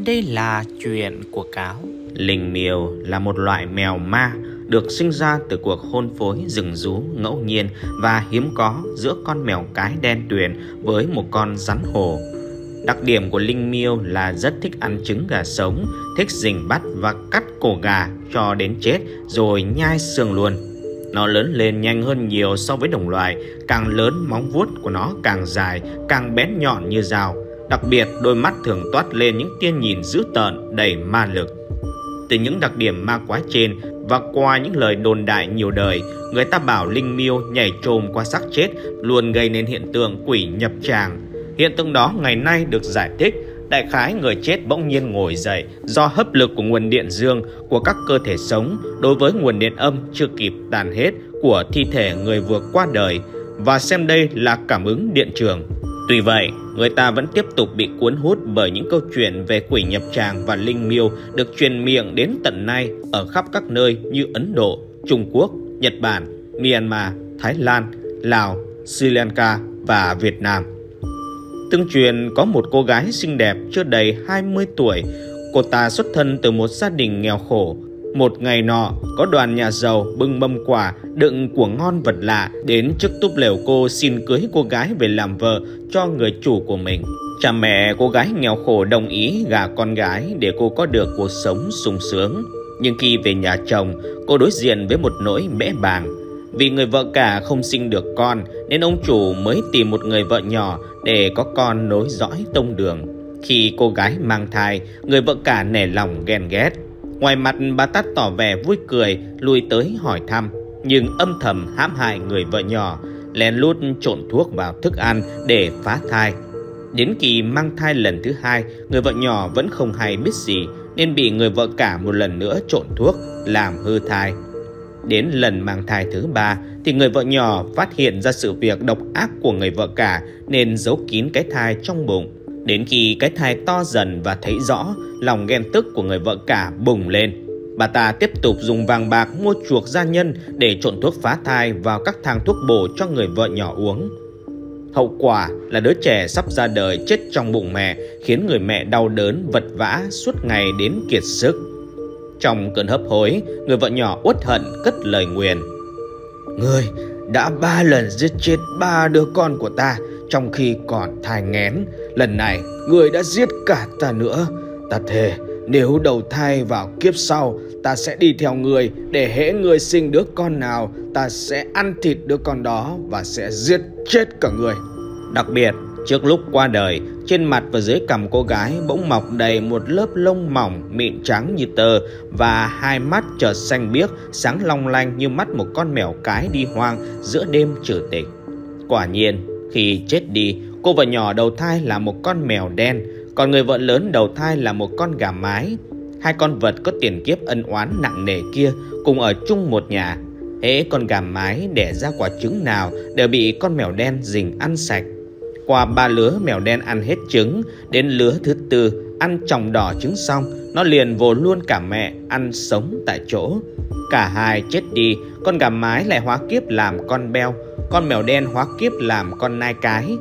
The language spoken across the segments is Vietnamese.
Đây là chuyện của cáo. Linh miêu là một loại mèo ma được sinh ra từ cuộc hôn phối rừng rú ngẫu nhiên và hiếm có giữa con mèo cái đen tuyền với một con rắn hổ. Đặc điểm của linh miêu là rất thích ăn trứng gà sống, thích rình bắt và cắt cổ gà cho đến chết rồi nhai xương luôn. Nó lớn lên nhanh hơn nhiều so với đồng loại, càng lớn móng vuốt của nó càng dài, càng bén nhọn như dao. Đặc biệt đôi mắt thường toát lên những tia nhìn dữ tợn đầy ma lực. Từ những đặc điểm ma quái trên và qua những lời đồn đại nhiều đời, người ta bảo linh miêu nhảy chồm qua xác chết luôn gây nên hiện tượng quỷ nhập tràng. Hiện tượng đó ngày nay được giải thích đại khái người chết bỗng nhiên ngồi dậy do hấp lực của nguồn điện dương của các cơ thể sống đối với nguồn điện âm chưa kịp tàn hết của thi thể người vừa qua đời, và xem đây là cảm ứng điện trường. Tuy vậy, người ta vẫn tiếp tục bị cuốn hút bởi những câu chuyện về quỷ nhập tràng và linh miêu được truyền miệng đến tận nay ở khắp các nơi như Ấn Độ, Trung Quốc, Nhật Bản, Myanmar, Thái Lan, Lào, Sri Lanka và Việt Nam. Tương truyền có một cô gái xinh đẹp chưa đầy 20 tuổi. Cô ta xuất thân từ một gia đình nghèo khổ. Một ngày nọ, có đoàn nhà giàu bưng mâm quà đựng của ngon vật lạ đến trước túp lều cô xin cưới cô gái về làm vợ cho người chủ của mình. Cha mẹ cô gái nghèo khổ đồng ý gả con gái để cô có được cuộc sống sung sướng. Nhưng khi về nhà chồng, cô đối diện với một nỗi bẽ bàng. Vì người vợ cả không sinh được con nên ông chủ mới tìm một người vợ nhỏ để có con nối dõi tông đường. Khi cô gái mang thai, người vợ cả nể lòng ghen ghét. Ngoài mặt bà ta tỏ vẻ vui cười, lui tới hỏi thăm, nhưng âm thầm hãm hại người vợ nhỏ, lén lút trộn thuốc vào thức ăn để phá thai. Đến kỳ mang thai lần thứ hai, người vợ nhỏ vẫn không hay biết gì nên bị người vợ cả một lần nữa trộn thuốc làm hư thai. Đến lần mang thai thứ ba thì người vợ nhỏ phát hiện ra sự việc độc ác của người vợ cả nên giấu kín cái thai trong bụng. Đến khi cái thai to dần và thấy rõ, lòng ghen tức của người vợ cả bùng lên. Bà ta tiếp tục dùng vàng bạc mua chuộc gia nhân để trộn thuốc phá thai vào các thang thuốc bổ cho người vợ nhỏ uống. Hậu quả là đứa trẻ sắp ra đời chết trong bụng mẹ, khiến người mẹ đau đớn vật vã suốt ngày đến kiệt sức. Trong cơn hấp hối, người vợ nhỏ uất hận cất lời nguyền: "Ngươi đã 3 lần giết chết 3 đứa con của ta trong khi còn thai nghén. Lần này ngươi đã giết cả ta nữa. Ta thề nếu đầu thai vào kiếp sau, ta sẽ đi theo ngươi, để hễ ngươi sinh đứa con nào, ta sẽ ăn thịt đứa con đó và sẽ giết chết cả ngươi." Đặc biệt, trước lúc qua đời, trên mặt và dưới cằm cô gái bỗng mọc đầy một lớp lông mỏng mịn trắng như tơ, và hai mắt chợt xanh biếc sáng long lanh như mắt một con mèo cái đi hoang giữa đêm trừ tịch. Quả nhiên, khi chết đi, cô vợ nhỏ đầu thai là một con mèo đen, còn người vợ lớn đầu thai là một con gà mái. Hai con vật có tiền kiếp ân oán nặng nề kia cùng ở chung một nhà. Hễ con gà mái đẻ ra quả trứng nào đều bị con mèo đen rình ăn sạch. Qua 3 lứa mèo đen ăn hết trứng, đến lứa thứ 4 ăn tròng đỏ trứng xong, nó liền vồ luôn cả mẹ ăn sống tại chỗ. Cả hai chết đi, con gà mái lại hóa kiếp làm con beo, con mèo đen hóa kiếp làm con nai cái.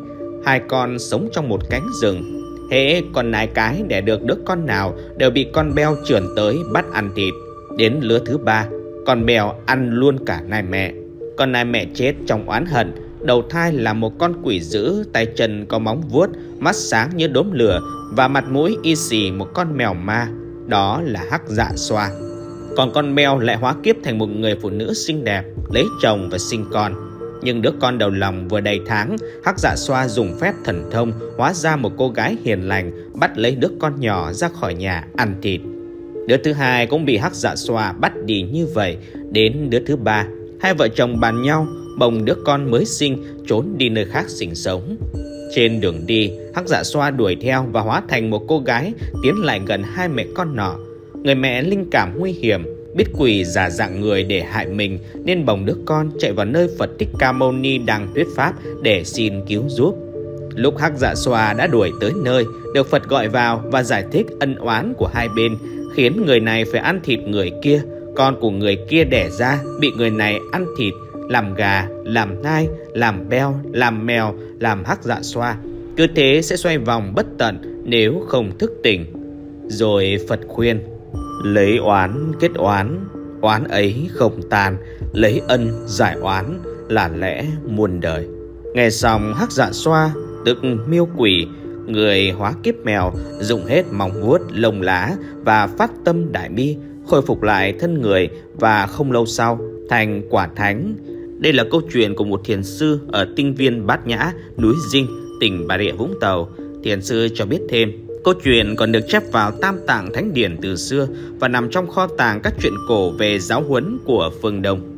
Hai con sống trong một cánh rừng. Hễ con nai cái đẻ được đứa con nào đều bị con beo chườn tới bắt ăn thịt. Đến lứa thứ 3, con beo ăn luôn cả nai mẹ. Con nai mẹ chết trong oán hận, đầu thai là một con quỷ dữ, tay chân có móng vuốt, mắt sáng như đốm lửa và mặt mũi y xì một con mèo ma, đó là Hắc Dạ Xoa. Còn con beo lại hóa kiếp thành một người phụ nữ xinh đẹp, lấy chồng và sinh con. Nhưng đứa con đầu lòng vừa đầy tháng, Hắc Dạ Xoa dùng phép thần thông hóa ra một cô gái hiền lành, bắt lấy đứa con nhỏ ra khỏi nhà ăn thịt. Đứa thứ hai cũng bị Hắc Dạ Xoa bắt đi như vậy. Đến đứa thứ 3, hai vợ chồng bàn nhau bồng đứa con mới sinh trốn đi nơi khác sinh sống. Trên đường đi, Hắc Dạ Xoa đuổi theo và hóa thành một cô gái tiến lại gần hai mẹ con nọ. Người mẹ linh cảm nguy hiểm, biết quỷ giả dạng người để hại mình nên bồng đứa con chạy vào nơi Phật Thích Ca Mâu Ni đang thuyết pháp để xin cứu giúp. Lúc Hắc Dạ Xoa đã đuổi tới nơi, được Phật gọi vào và giải thích ân oán của hai bên, khiến người này phải ăn thịt người kia. Con của người kia đẻ ra bị người này ăn thịt, làm gà, làm nai, làm beo, làm mèo, làm Hắc Dạ Xoa. Cứ thế sẽ xoay vòng bất tận nếu không thức tỉnh. Rồi Phật khuyên: lấy oán kết oán, oán ấy không tàn, lấy ân giải oán là lẽ muôn đời. Nghe xong Hắc Dạ Xoa tức miêu quỷ, người hóa kiếp mèo, dùng hết móng vuốt lông lá và phát tâm đại bi, khôi phục lại thân người và không lâu sau thành quả thánh. Đây là câu chuyện của một thiền sư ở tinh viên Bát Nhã, núi Dinh, tỉnh Bà Rịa Vũng Tàu. Thiền sư cho biết thêm, câu chuyện còn được chép vào Tam Tạng Thánh Điển từ xưa và nằm trong kho tàng các truyện cổ về giáo huấn của phương Đông.